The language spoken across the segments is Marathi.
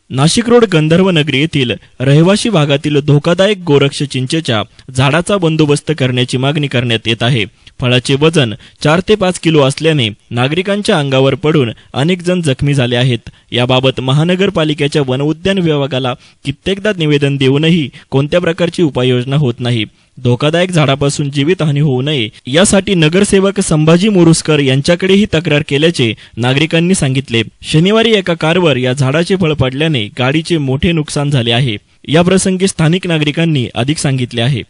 नाशिक रोड गंधर्व नगरी येथील रहिवासी भागातील धोकादायक गोरक्ष चिंचेच्या झाडाचा बंदोबस्त करण्याची मागणी करण्यात येत आहे। फळाचे वजन 4 ते 5 किलो असल्याने नागरिकांच्या अंगावर पडून अनेक जण जखमी झाले आहेत। याबाबत महानगरपालिकेच्या वन उद्यान विभागाला कित्येकदा निवेदन देऊनही कोणत्या प्रकारची उपाययोजना होत नाही। धोकादायक झाडापासून जीवितहानी होऊ नये यासाठी नगरसेवक संभाजी मोरुसकर यांच्याकडेही तक्रार केल्याचे नागरिकांनी सांगितले। शनिवारी एका कारवर या झाडाचे फळ पडल्याने गाडीचे मोठे नुकसान झाले आहे। या प्रसंगी स्थानिक नागरिकांनी अधिक सांगितले आहे।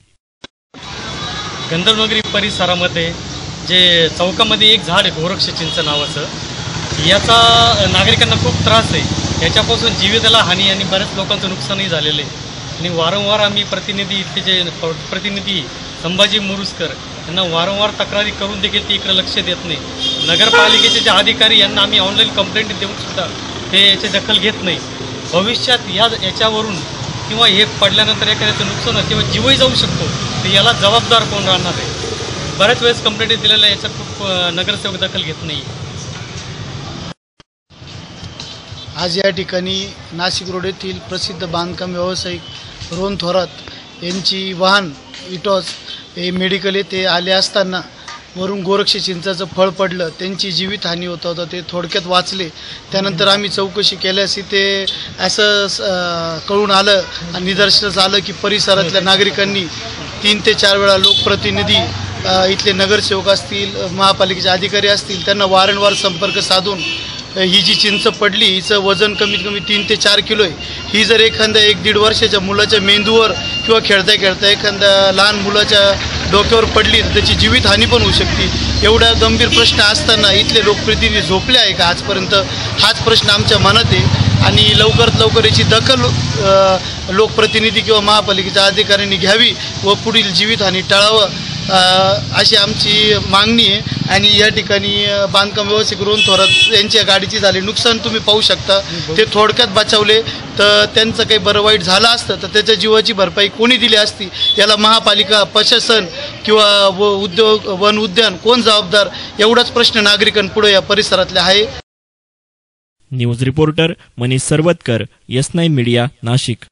गंधर्वनगरी परिसरामध्ये जे चौकामध्ये एक झाड आहे गोरक्ष चिंच नावाचं, याचा नागरिकांना खूप त्रास आहे। याच्यापासून जीविताला हानी आणि बऱ्याच लोकांचं नुकसानही झालेलं आहे आणि वारंवार आम्ही इथले जे प्रतिनिधी संभाजी मोरुसकर यांना वारंवार तक्रारी करून देखील ते इकडे लक्ष देत नाही। नगरपालिकेचे जे अधिकारी यांना आम्ही ऑनलाईन कंप्लेंट देऊन सुद्धा ते याची दखल घेत नाही। भविष्यात याच्यावरून किंवा हे पडल्यानंतर एखाद्याचं नुकसान किंवा जीवही जाऊ शकतो, तर याला जबाबदार कोण राहणार आहे? बऱ्याच वेळेस कंप्लेंट दिलेल्या याचा खूप नगरसेवक दखल घेत नाही। आज या ठिकाणी नाशिक रोड येथील प्रसिद्ध बांधकाम व्यावसायिक रोहन थोरात यांची वाहन इटॉस हे मेडिकल येथे आले असताना वरून गोरक्ष चिंचाचं फळ पडलं, त्यांची जीवितहानी होत होतं, ते थोडक्यात वाचले। त्यानंतर आम्ही चौकशी केल्यास ते असं कळून आलं आणि निदर्शनास आलं की परिसरातल्या नागरिकांनी 3 ते 4 वेळा लोकप्रतिनिधी, इथले नगरसेवक असतील, महापालिकेचे अधिकारी असतील, त्यांना वारंवार संपर्क साधून ही जी चिंच पडली हिचं वजन कमीत कमी 3 ते 4 किलो आहे। ही जर एखाद्या 1-1.5 वर्षाच्या मुलाच्या मेंदूवर किंवा खेळता खेळता एखाद्या लहान मुलाच्या डोक्यावर पडली तर त्याची जीवितहानी पण होऊ शकते। एवढा गंभीर प्रश्न असताना इथले लोकप्रतिनिधी झोपले आहे का आजपर्यंत, हाच प्रश्न आमच्या मनात आहे आणि लवकरात लवकर याची दखल लोकप्रतिनिधी किंवा महापालिकेच्या अधिकाऱ्यांनी घ्यावी व पुढील जीवितहानी टाळावं अशी आमची मागणी आहे। आणि या ठिकाणी बांधकाम व्यावसायिक रोहन थोरात यांच्या गाडीची झाले नुकसान तुम्ही पाहू शकता। ते थोडक्यात बचावले, तर त्यांचं काही बरं वाईट झालं असतं तर त्याच्या जीवाची भरपाई कोणी दिली असती? याला महापालिका, प्रशासन किंवा वन उद्यान कोण जबाबदार? एवढाच प्रश्न नागरिकांपुढे या परिसरातले आहे। News reporter Manish Sarwatkar, S9 media, Nashik.